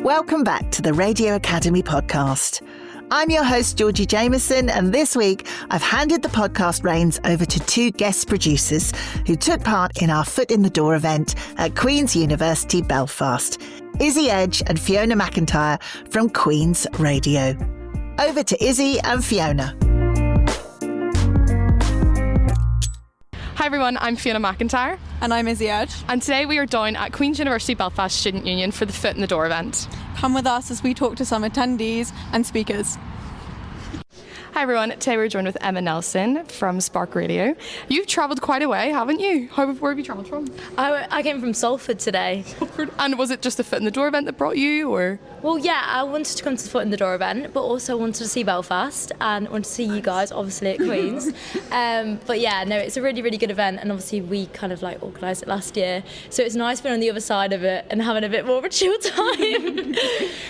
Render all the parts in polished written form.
Welcome back to the Radio Academy podcast. I'm your host, Georgie Jameson, and this week I've handed the podcast reins over to two guest producers who took part in our Foot in the Door event at Queen's University, Belfast, Izzy Edge and Fiona MacIntyre from Queen's Radio. Over to Izzy and Fiona. Hi everyone, I'm Fiona MacIntyre. And I'm Izzy Edge. And today we are down at Queen's University Belfast Student Union for the Foot in the Door event. Come with us as we talk to some attendees and speakers. Hi everyone, today we're joined with Emma Nelson from Spark Radio. You've travelled quite a way, haven't you? Where have you travelled from? I came from Salford today. And was it just the Foot in the Door event that brought you, or? Well, yeah, I wanted to come to the Foot in the Door event, but also wanted to see Belfast and wanted to see you guys, obviously, at Queen's. But yeah, no, it's a really, really good event, and obviously we kind of like organised it last year. So it's nice being on the other side of it and having a bit more of a chill time.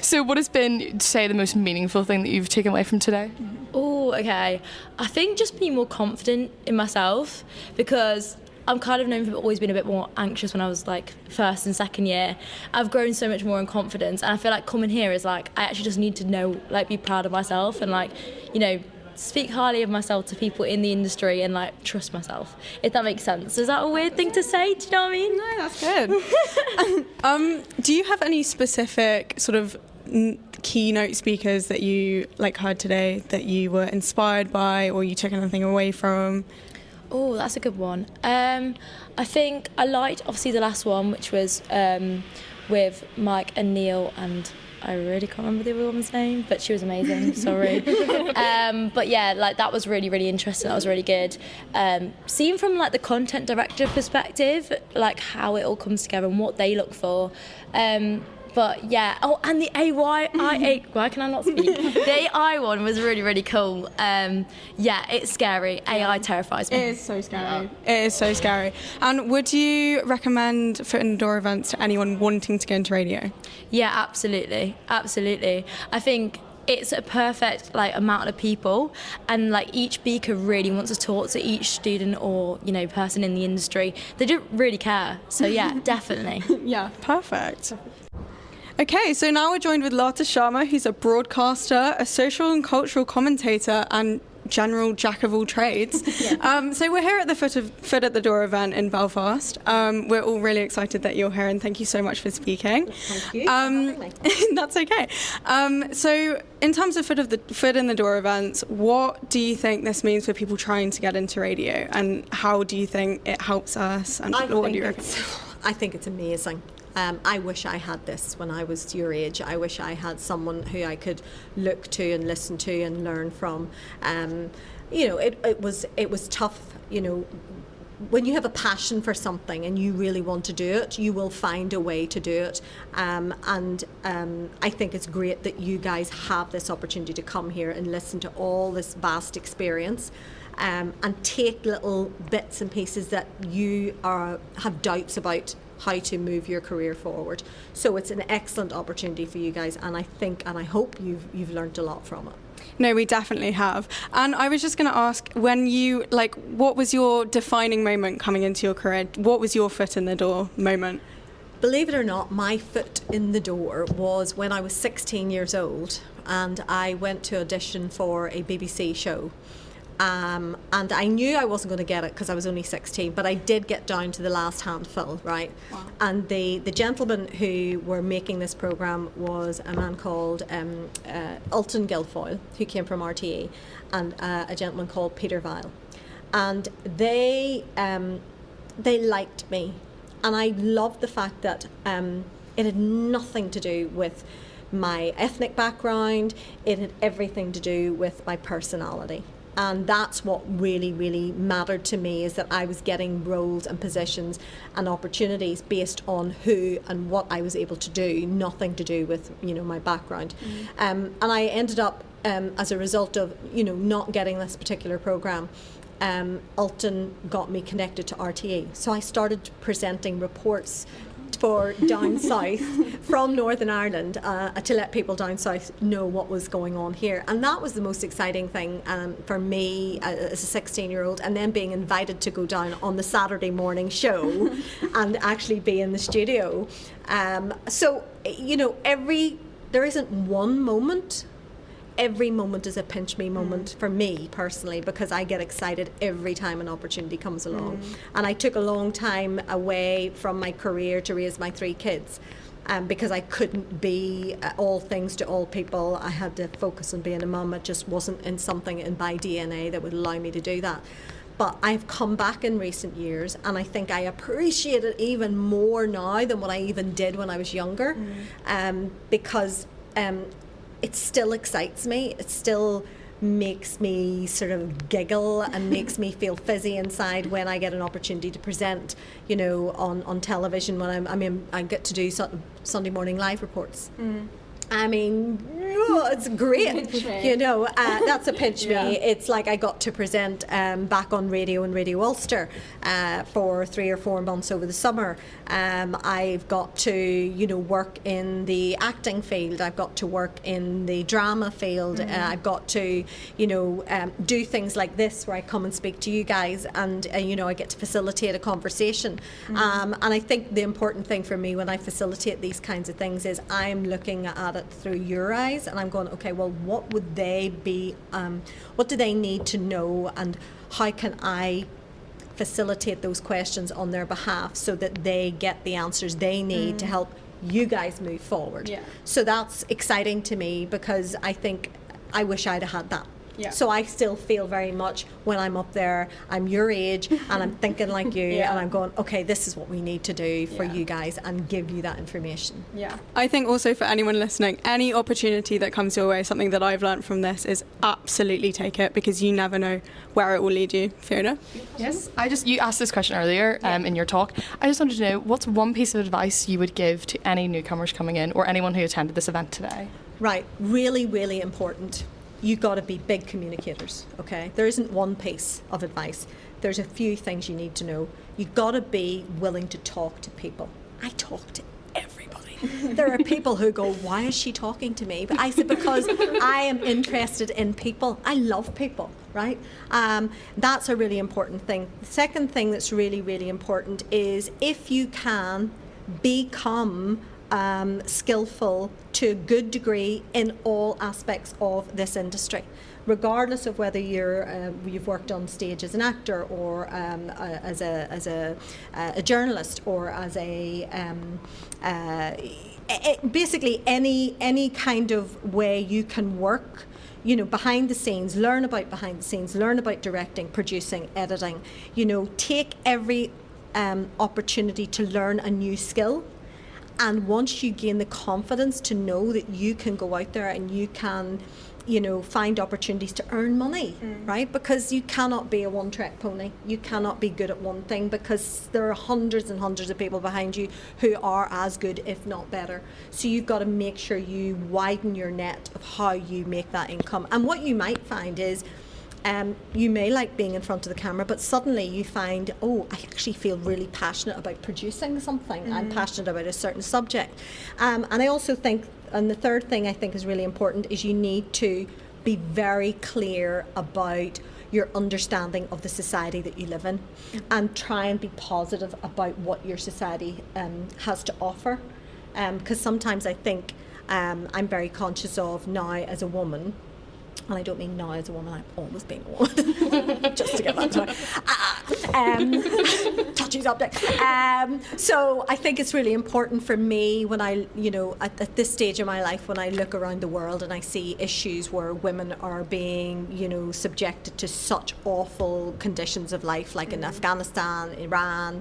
So what has been, say, the most meaningful thing that you've taken away from today? Oh, okay. I think just being more confident in myself, because I'm kind of known for always being a bit more anxious when I was like first and second year. I've grown so much more in confidence, and I feel like coming here is like I actually just need to know, like, be proud of myself and like, you know, speak highly of myself to people in the industry and like trust myself, if that makes sense. Is that a weird thing to say? Do you know what I mean? No, that's good. Do you have any specific sort of keynote speakers that you like heard today that you were inspired by, or you took anything away from? Oh, that's a good one. I think I liked obviously the last one, which was with Mike and Neil, and I really can't remember the other woman's name, but she was amazing. Sorry. But yeah, like that was really, really interesting. That was really good. Seeing from like the content director perspective, like how it all comes together and what they look for. But yeah, and the why can I not speak? The AI one was really, really cool. Yeah, it's scary. AI terrifies me. It is so scary. It is so scary. And would you recommend Foot in the Door events to anyone wanting to go into radio? Yeah, absolutely. Absolutely. I think it's a perfect like amount of people, and like each speaker really wants to talk to each student or, you know, person in the industry. They don't really care. So yeah, definitely. Yeah, perfect. Okay, so now we're joined with Lata Sharma, who's a broadcaster, a social and cultural commentator, and general jack of all trades. Yeah. So we're here at the Foot at the Door event in Belfast. We're all really excited that you're here, and thank you so much for speaking. Thank you for having me. That's okay. So in terms of Foot in the Door events, what do you think this means for people trying to get into radio, and how do you think it helps us? And what do you reckon? I think it's amazing. I wish I had this when I was your age. I wish I had someone who I could look to and listen to and learn from. You know, it was tough. You know, when you have a passion for something and you really want to do it, you will find a way to do it. And I think it's great that you guys have this opportunity to come here and listen to all this vast experience. And take little bits and pieces that you have doubts about how to move your career forward. So it's an excellent opportunity for you guys, and I think and I hope you've learned a lot from it. No, we definitely have. And I was just going to ask, when you, like, what was your defining moment coming into your career? What was your foot in the door moment? Believe it or not, my foot in the door was when I was 16 years old, and I went to audition for a BBC show. And I knew I wasn't going to get it because I was only 16, but I did get down to the last handful, right? Wow. And the gentleman who were making this programme was a man called Ulton Guilfoyle, who came from RTE, and a gentleman called Peter Vile. And they liked me, and I loved the fact that it had nothing to do with my ethnic background. It had everything to do with my personality. And that's what really, really mattered to me, is that I was getting roles and positions and opportunities based on who and what I was able to do, nothing to do with, you know, my background. And I ended up, as a result of, you know, not getting this particular programme, Ulton got me connected to RTE. So I started presenting reports for down south from Northern Ireland to let people down south know what was going on here. And that was the most exciting thing for me as a 16-year-old, and then being invited to go down on the Saturday morning show and actually be in the studio. So, you know, every there isn't one moment. Every moment is a pinch me moment for me personally, because I get excited every time an opportunity comes along. And I took a long time away from my career to raise my 3 kids. Because I couldn't be all things to all people. I had to focus on being a mum. It just wasn't in something in my DNA that would allow me to do that. But I've come back in recent years, and I think I appreciate it even more now than what I even did when I was younger, because it still excites me. It still makes me sort of giggle and makes me feel fizzy inside when I get an opportunity to present, on television, when I get to do Sunday morning live reports. I mean, it's great. That's a pinch me. It's like I got to present back on radio in Radio Ulster for 3 or 4 months over the summer. I've got to, work in the acting field. I've got to work in the drama field. I've got to, do things like this where I come and speak to you guys, and I get to facilitate a conversation. And I think the important thing for me when I facilitate these kinds of things is I'm looking at it through your eyes, and I'm going, okay, well, what would they be, what do they need to know, and how can I facilitate those questions on their behalf so that they get the answers they need to help you guys move forward. So that's exciting to me, because I think I wish I'd have had that. So I still feel very much when I'm up there, I'm your age and I'm thinking like you, and I'm going, okay, this is what we need to do for you guys, and give you that information. I think also for anyone listening, any opportunity that comes your way, something that I've learned from this is absolutely take it, because you never know where it will lead you. Fiona? Yes, you asked this question earlier in your talk. I just wanted to know, what's one piece of advice you would give to any newcomers coming in, or anyone who attended this event today? Right, really, really important. You got to be big communicators, okay? There isn't one piece of advice. There's a few things you need to know. You got to be willing to talk to people. I talk to everybody. There are people who go, why is she talking to me? But I said, because I am interested in people. I love people, right? That's a really important thing. The second thing that's really, really important is if you can become skillful to a good degree in all aspects of this industry, regardless of whether you've worked on stage as an actor, or as a journalist, or as basically any kind of way you can work, behind the scenes, learn about behind the scenes, learn about directing, producing, editing, take every opportunity to learn a new skill. And once you gain the confidence to know that you can go out there and you can, find opportunities to earn money, right? Because you cannot be a one-track pony. You cannot be good at one thing, because there are hundreds and hundreds of people behind you who are as good, if not better. So you've got to make sure you widen your net of how you make that income. And what you might find is, you may like being in front of the camera, but suddenly you find, I actually feel really passionate about producing something. I'm passionate about a certain subject. And I also think, and the third thing I think is really important, is you need to be very clear about your understanding of the society that you live in, and try and be positive about what your society has to offer. Because sometimes I think I'm very conscious of now as a woman, and I don't mean now as a woman, I've always been a woman, just to get that touchy subject. So I think it's really important for me when I, at this stage of my life, when I look around the world and I see issues where women are being, subjected to such awful conditions of life, like in Afghanistan, Iran,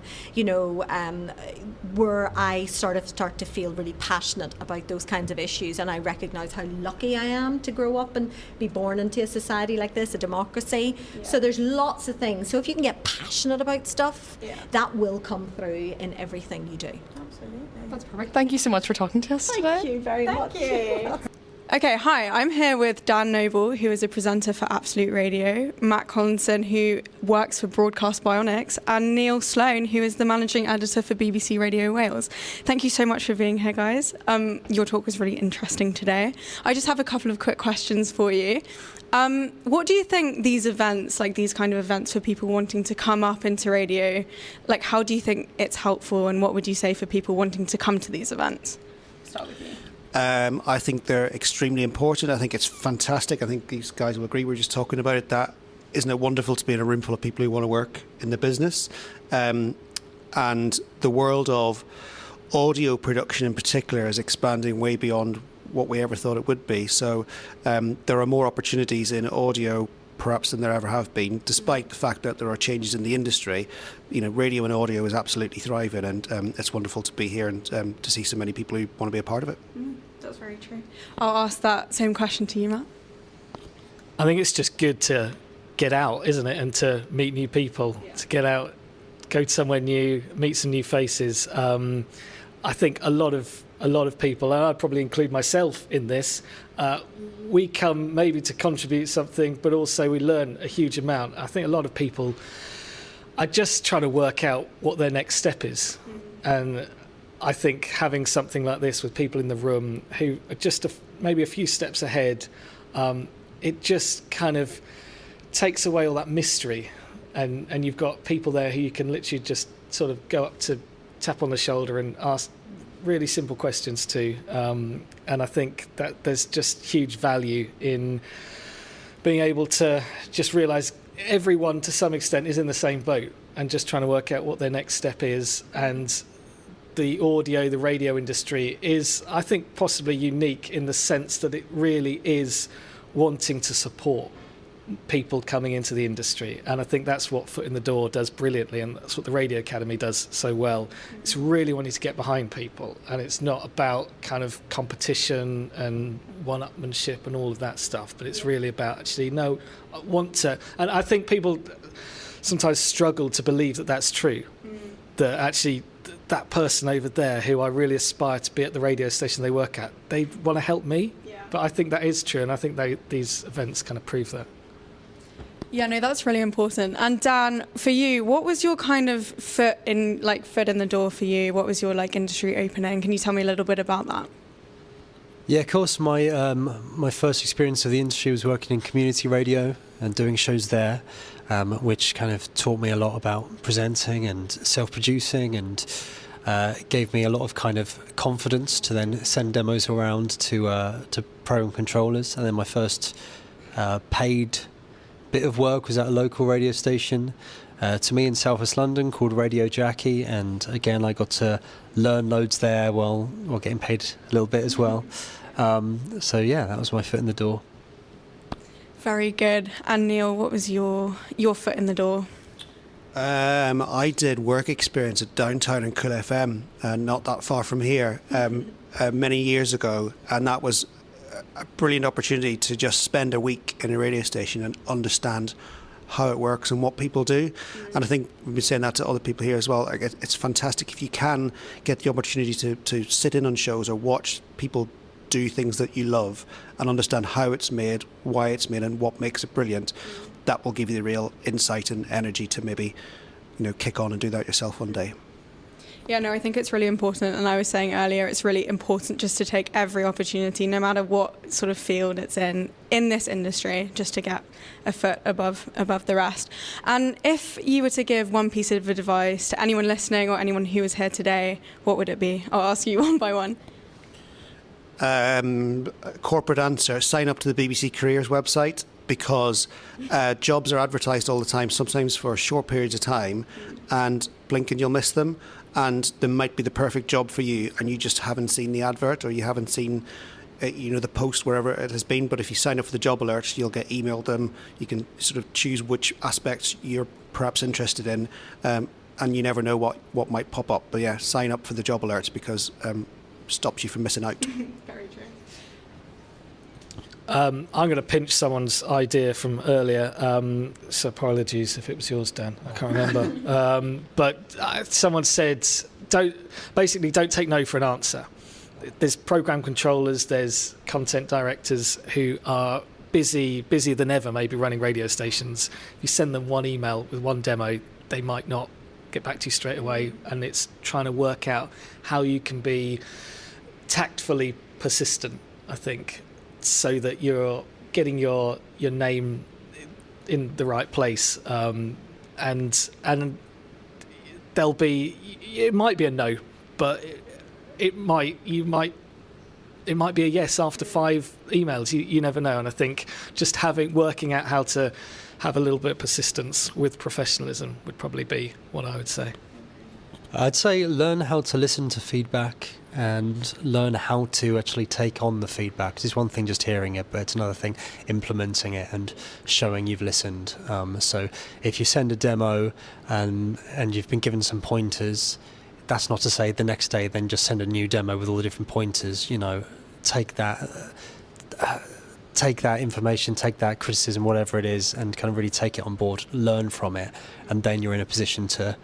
where I start to feel really passionate about those kinds of issues, and I recognise how lucky I am to grow up and be born into a society like this, a democracy. So there's lots of things. So if you can get passionate about stuff, that will come through in everything you do. Absolutely. That's perfect. Thank you so much for talking to us today. Thank you very much. Okay, hi, I'm here with Dan Noble, who is a presenter for Absolute Radio, Matt Collinson, who works for Broadcast Bionics, and Neil Sloan, who is the managing editor for BBC Radio Wales. Thank you so much for being here, guys. Your talk was really interesting today. I just have a couple of quick questions for you. What do you think these events, like these kind of events for people wanting to come up into radio, like how do you think it's helpful, and what would you say for people wanting to come to these events? Start with you. I think they're extremely important. I think it's fantastic. I think these guys will agree. We're just talking about it. That isn't it wonderful to be in a room full of people who want to work in the business, and the world of audio production in particular is expanding way beyond what we ever thought it would be. So there are more opportunities in audio perhaps than there ever have been, despite the fact that there are changes in the industry. Radio and audio is absolutely thriving, and it's wonderful to be here and to see so many people who want to be a part of it. That's very true. I'll ask that same question to you, Matt. I think it's just good to get out, isn't it, and to meet new people, to get out, go to somewhere new, meet some new faces. I think a lot of people, and I'd probably include myself in this, we come maybe to contribute something, but also we learn a huge amount. I think a lot of people are just trying to work out what their next step is. And I think having something like this with people in the room who are just maybe a few steps ahead, it just kind of takes away all that mystery. And you've got people there who you can literally just sort of go up to, tap on the shoulder and ask really simple questions to. And I think that there's just huge value in being able to just realise everyone to some extent is in the same boat and just trying to work out what their next step is. And the audio, the radio industry is, I think, possibly unique in the sense that it really is wanting to support people coming into the industry, and I think that's what Foot in the Door does brilliantly, and that's what the Radio Academy does so well. It's really wanting to get behind people, and it's not about kind of competition and one-upmanship and all of that stuff, but it's really about actually, no, I want to, and I think people sometimes struggle to believe that that's true, that actually that person over there who I really aspire to be at the radio station they work at, they want to help me, but I think that is true, and I think these events kind of prove that. Yeah, no, that's really important. And Dan, for you, what was your kind of foot in the door for you? What was your industry opening? Can you tell me a little bit about that? Yeah, of course. My first experience of the industry was working in community radio and doing shows there, which kind of taught me a lot about presenting and self-producing, and gave me a lot of kind of confidence to then send demos around to pro and controllers. And then my first paid bit of work was at a local radio station to me in South West London called Radio Jackie, and again I got to learn loads there while getting paid a little bit as well. So yeah, that was my foot in the door. Very good. And Neil, what was your foot in the door? I did work experience at Downtown and Cool FM, not that far from here, many years ago, and that was a brilliant opportunity to just spend a week in a radio station and understand how it works and what people do. And I think we've been saying that to other people here as well. It's fantastic if you can get the opportunity to sit in on shows or watch people do things that you love and understand how it's made, why it's made, and what makes it brilliant. That will give you the real insight and energy to maybe kick on and do that yourself one day. Yeah, no, I think it's really important, and I was saying earlier, it's really important just to take every opportunity, no matter what sort of field it's in this industry, just to get a foot above the rest. And if you were to give one piece of advice to anyone listening or anyone who is here today, what would it be? I'll ask you one by one. Corporate answer: sign up to the BBC Careers website, because jobs are advertised all the time, sometimes for short periods of time, and blink and you'll miss them. And there might be the perfect job for you, and you just haven't seen the advert, or you haven't seen, the post wherever it has been. But if you sign up for the job alerts, you'll get emailed them. You can sort of choose which aspects you're perhaps interested in, and you never know what might pop up. But yeah, sign up for the job alerts, because stops you from missing out. Very true. I'm going to pinch someone's idea from earlier, so apologies if it was yours, Dan. I can't remember. But someone said, don't take no for an answer. There's program controllers, there's content directors who are busier than ever, maybe running radio stations. If you send them one email with one demo, they might not get back to you straight away, and it's trying to work out how you can be tactfully persistent, I think, so that you're getting your name in the right place, and it might be a no, but you might it might be a yes after 5 emails. You never know. And I think just working out how to have a little bit of persistence with professionalism would probably be what I would say. I'd say learn how to listen to feedback and learn how to actually take on the feedback. It's one thing just hearing it, but it's another thing implementing it and showing you've listened. So if you send a demo and you've been given some pointers, that's not to say the next day then just send a new demo with all the different pointers. Take that information, take that criticism, whatever it is, and kind of really take it on board, learn from it, and then you're in a position to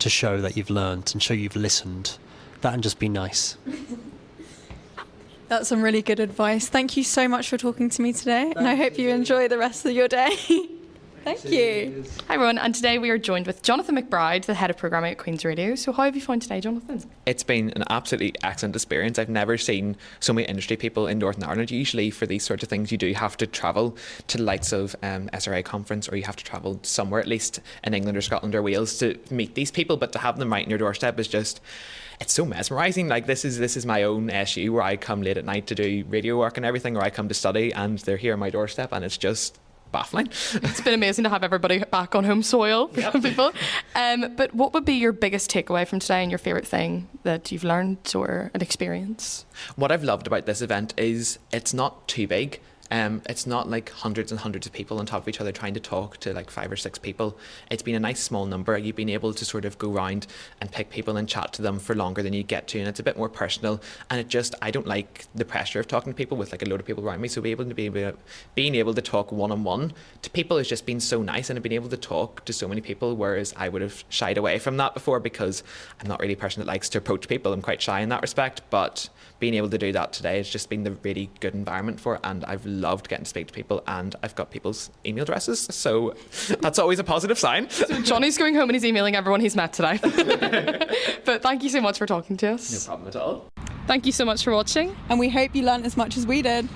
show that you've learned and show you've listened. That and just be nice. That's some really good advice. Thank you so much for talking to me today, and I hope you enjoy the rest of your day. Thank you. Hi everyone, and today we are joined with Jonathan McBride, the head of programming at Queen's Radio. So how have you found today, Jonathan? It's been an absolutely excellent experience. I've never seen so many industry people in Northern Ireland. Usually for these sorts of things you do have to travel to the likes of SRA conference, or you have to travel somewhere at least in England or Scotland or Wales to meet these people, but to have them right in your doorstep is just, it's so mesmerising. Like this is my own SU where I come late at night to do radio work and everything, or I come to study, and they're here on my doorstep, and it's just baffling. It's been amazing to have everybody back on home soil for some people. But what would be your biggest takeaway from today and your favourite thing that you've learned or an experience? What I've loved about this event is it's not too big. It's not like hundreds and hundreds of people on top of each other trying to talk to like 5 or 6 people. It's been a nice small number. You've been able to sort of go around and pick people and chat to them for longer than you get to, and it's a bit more personal. And I don't like the pressure of talking to people with like a load of people around me. So being able to talk one-on-one to people has just been so nice, and I've been able to talk to so many people, whereas I would have shied away from that before because I'm not really a person that likes to approach people. I'm quite shy in that respect, but being able to do that today has just been the really good environment for it, and I've loved getting to speak to people, and I've got people's email addresses, so that's always a positive sign. So Johnny's going home and he's emailing everyone he's met today. But thank you so much for talking to us. No problem at all. Thank you so much for watching, And we hope you learned as much as we did.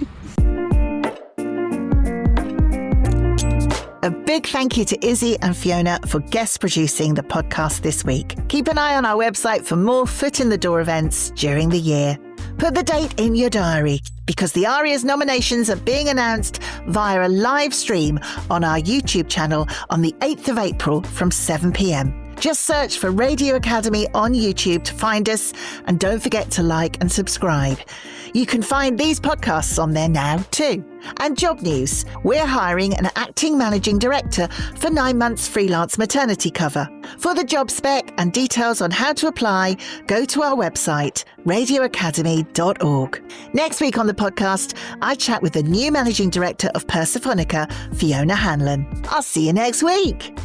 A big thank you to Izzy and Fiona for guest producing the podcast this week. Keep an eye on our website for more Foot in the Door events during the year. Put the date in your diary, because the ARIA's nominations are being announced via a live stream on our YouTube channel on the 8th of April from 7 p.m. Just search for Radio Academy on YouTube to find us, and don't forget to like and subscribe. You can find these podcasts on there now too. And job news, we're hiring an acting managing director for 9 months freelance maternity cover. For the job spec and details on how to apply, go to our website, radioacademy.org. Next week on the podcast, I chat with the new managing director of Persephonica, Fiona Hanlon. I'll see you next week.